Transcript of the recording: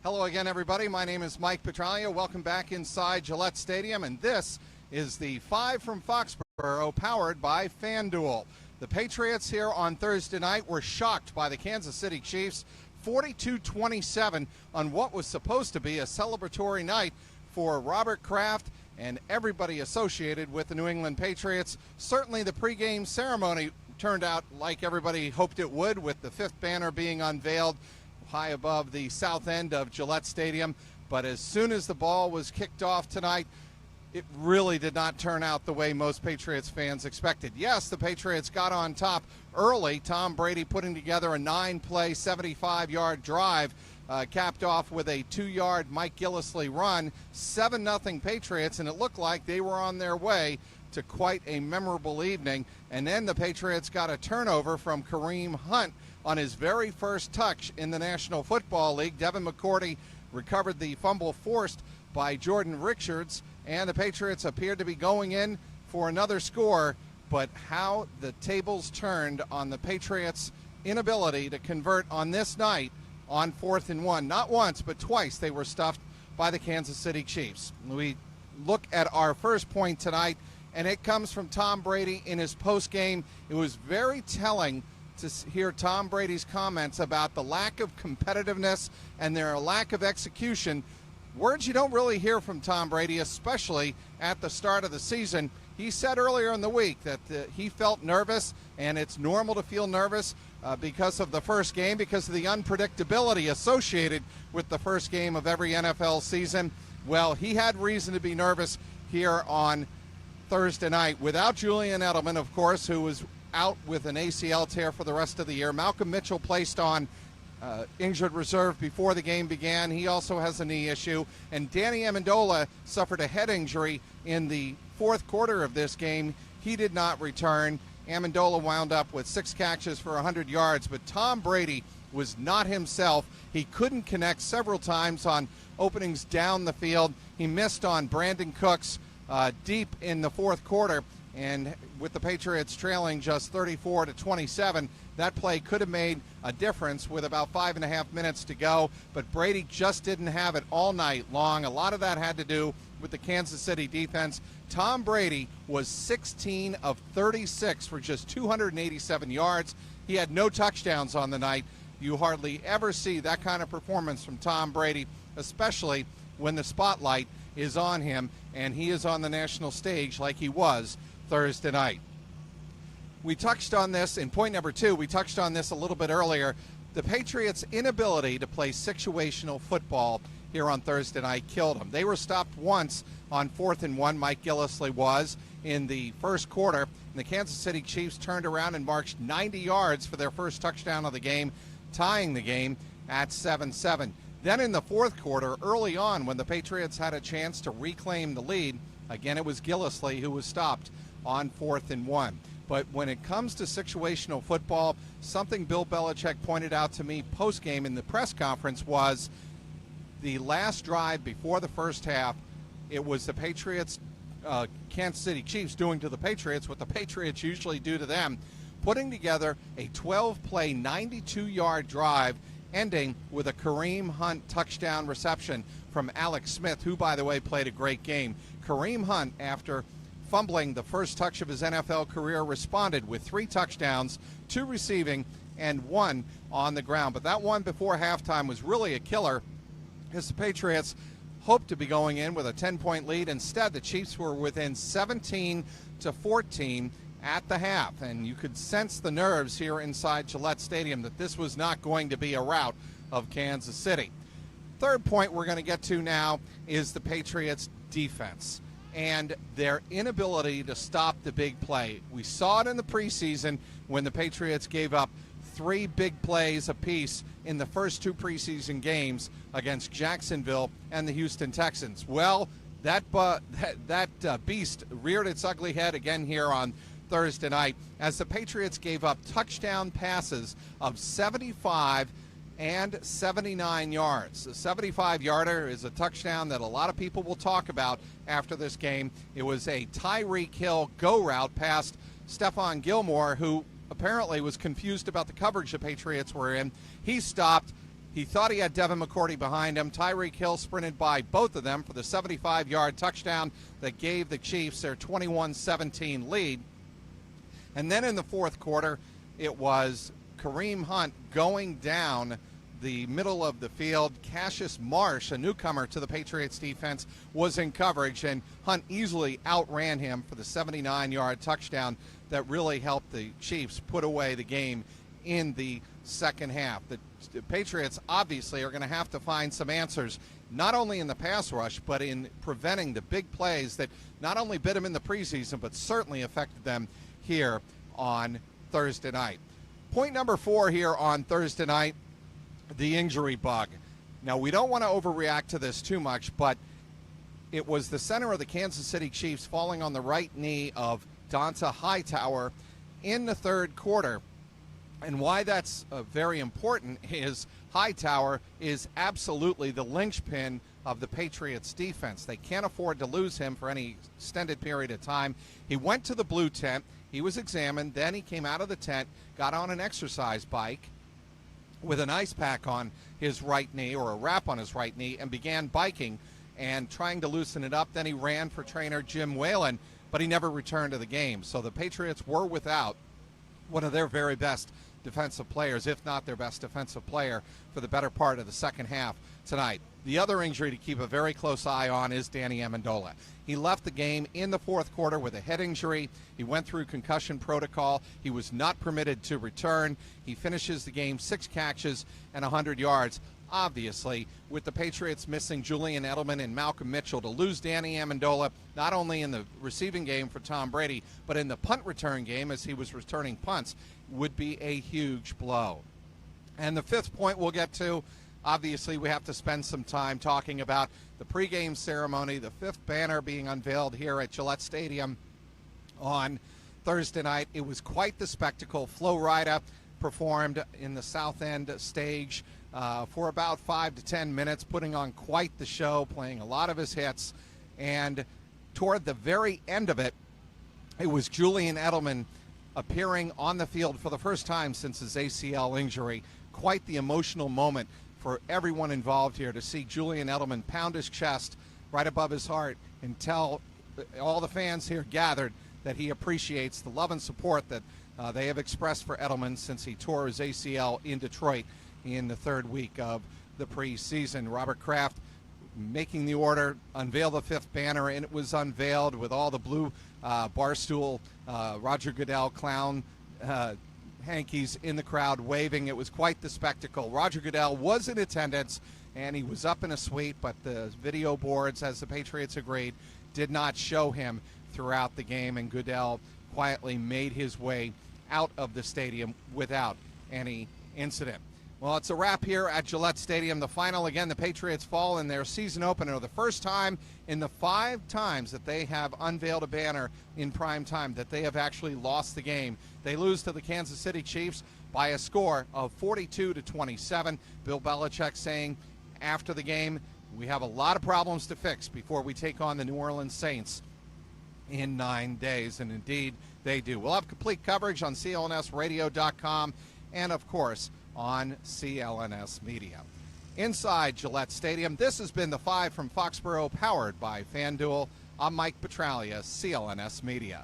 Hello again, everybody. My name is Mike Petraglia. Welcome back inside Gillette Stadium, and this is the 5 from Foxboro powered by FanDuel. The Patriots here on Thursday night were shocked by the Kansas City Chiefs 42-27 on what was supposed to be a celebratory night for Robert Kraft and everybody associated with the New England Patriots. Certainly the pregame ceremony turned out like everybody hoped it would, with the fifth banner being unveiled high above the south end of Gillette Stadium. But as soon as the ball was kicked off tonight, it really did not turn out the way most Patriots fans expected. Yes, the Patriots got on top early. Tom Brady putting together a 9-play, 75-yard drive, capped off with a 2-yard Mike Gillislee run. 7-0 Patriots, and it looked like they were on their way to quite a memorable evening. And then the Patriots got a turnover from Kareem Hunt on his very first touch in the National Football League. Devin McCourty recovered the fumble forced by Jordan Richards, and the Patriots appeared to be going in for another score. But how the tables turned on the Patriots' inability to convert on this night on 4th and 1. Not once, but twice they were stuffed by the Kansas City Chiefs. We look at our first point tonight, and it comes from Tom Brady in his postgame. It was very telling to hear Tom Brady's comments about the lack of competitiveness and their lack of execution. Words you don't really hear from Tom Brady, especially at the start of the season. He said earlier in the week that he felt nervous, and it's normal to feel nervous because of the first game, because of the unpredictability associated with the first game of every NFL season. Well, he had reason to be nervous here on Thursday night without Julian Edelman, of course, who was out with an ACL tear for the rest of the year. Malcolm Mitchell placed on injured reserve before the game began. He also has a knee issue. And Danny Amendola suffered a head injury in the fourth quarter of this game. He did not return. Amendola wound up with 6 catches for 100 yards, but Tom Brady was not himself. He couldn't connect several times on openings down the field. He missed on Brandon Cooks deep in the fourth quarter. And with the Patriots trailing just 34-27, that play could have made a difference with about 5.5 minutes to go. But Brady just didn't have it all night long. A lot of that had to do with the Kansas City defense. Tom Brady was 16 of 36 for just 287 yards. He had no touchdowns on the night. You hardly ever see that kind of performance from Tom Brady, especially when the spotlight is on him and he is on the national stage like he was Thursday night. We touched on this in point number 2. We touched on this a little bit earlier. The Patriots' inability to play situational football here on Thursday night killed them. They were stopped once on 4th and 1, Mike Gillislee was, in the first quarter. And the Kansas City Chiefs turned around and marched 90 yards for their first touchdown of the game, tying the game at 7-7. Then in the fourth quarter, early on, when the Patriots had a chance to reclaim the lead, again it was Gillislee who was stopped on 4th and 1. But when it comes to situational football, something Bill Belichick pointed out to me post-game in the press conference was the last drive before the first half. It was the Patriots, Kansas City Chiefs doing to the Patriots what the Patriots usually do to them, putting together a 12-play, 92-yard drive, ending with a Kareem Hunt touchdown reception from Alex Smith, who, by the way, played a great game. Kareem Hunt, after fumbling the first touch of his NFL career, responded with 3 touchdowns, 2 receiving, and 1 on the ground. But that one before halftime was really a killer, as the Patriots hoped to be going in with a 10-point lead. Instead, the Chiefs were within 17-14 at the half, and you could sense the nerves here inside Gillette Stadium that this was not going to be a rout of Kansas City. Third point we're going to get to now is the Patriots' defense and their inability to stop the big play. We saw it in the preseason when the Patriots gave up 3 big plays apiece in the first 2 preseason games against Jacksonville and the Houston Texans. Well, that beast reared its ugly head again here on Thursday night as the Patriots gave up touchdown passes of 75 and 79 yards. The 75-yarder is a touchdown that a lot of people will talk about after this game. It was a Tyreek Hill go route past Stephon Gilmore, who apparently was confused about the coverage the Patriots were in. He stopped. He thought he had Devin McCourty behind him. Tyreek Hill sprinted by both of them for the 75-yard touchdown that gave the Chiefs their 21-17 lead. And then in the fourth quarter, it was Kareem Hunt going down the middle of the field. Cassius Marsh, a newcomer to the Patriots defense, was in coverage, and Hunt easily outran him for the 79-yard touchdown that really helped the Chiefs put away the game in the second half. The Patriots obviously are going to have to find some answers, not only in the pass rush, but in preventing the big plays that not only bit them in the preseason, but certainly affected them here on Thursday night. Point number 4 here on Thursday night, the injury bug. Now, we don't want to overreact to this too much, but it was the center of the Kansas City Chiefs falling on the right knee of Donta Hightower in the third quarter. And why that's very important is Hightower is absolutely the linchpin of the Patriots defense. They can't afford to lose him for any extended period of time. He went to the blue tent. He was examined. Then he came out of the tent, got on an exercise bike with an ice pack on his right knee, or a wrap on his right knee, and began biking and trying to loosen it up. Then he ran for trainer Jim Whalen, but he never returned to the game. So the Patriots were without one of their very best defensive players, if not their best defensive player, for the better part of the second half tonight. The other injury to keep a very close eye on is Danny Amendola. He left the game in the fourth quarter with a head injury. He went through concussion protocol. He was not permitted to return. He finishes the game 6 catches and 100 yards. Obviously, with the Patriots missing Julian Edelman and Malcolm Mitchell, to lose Danny Amendola not only in the receiving game for Tom Brady, but in the punt return game as he was returning punts, would be a huge blow. And the fifth point we'll get to, obviously we have to spend some time talking about the pregame ceremony, the 5th banner being unveiled here at Gillette Stadium on Thursday night. It was quite the spectacle. Flo Rida performed in the South End stage for about 5 to 10 minutes, putting on quite the show, playing a lot of his hits. And toward the very end of it, it was Julian Edelman appearing on the field for the first time since his ACL injury. Quite the emotional moment for everyone involved here to see Julian Edelman pound his chest right above his heart and tell all the fans here gathered that he appreciates the love and support that they have expressed for Edelman since he tore his ACL in Detroit in the third week of the preseason. Robert Kraft making the order, unveil the 5th banner, and it was unveiled with all the blue Barstool Roger Goodell clown hankies in the crowd waving. It was quite the spectacle. Roger Goodell was in attendance, and he was up in a suite, but the video boards, as the Patriots agreed, did not show him throughout the game, and Goodell quietly made his way out of the stadium without any incident. Well, it's a wrap here at Gillette Stadium. The final, again, the Patriots fall in their season opener. The first time in the 5 times that they have unveiled a banner in prime time that they have actually lost the game. They lose to the Kansas City Chiefs by a score of 42-27. Bill Belichick saying after the game, we have a lot of problems to fix before we take on the New Orleans Saints in 9 days. And indeed, they do. We'll have complete coverage on CLNSradio.com and, of course, on CLNS Media. Inside Gillette Stadium, this has been the 5 from Foxborough, powered by FanDuel. I'm Mike Petraglia, CLNS Media.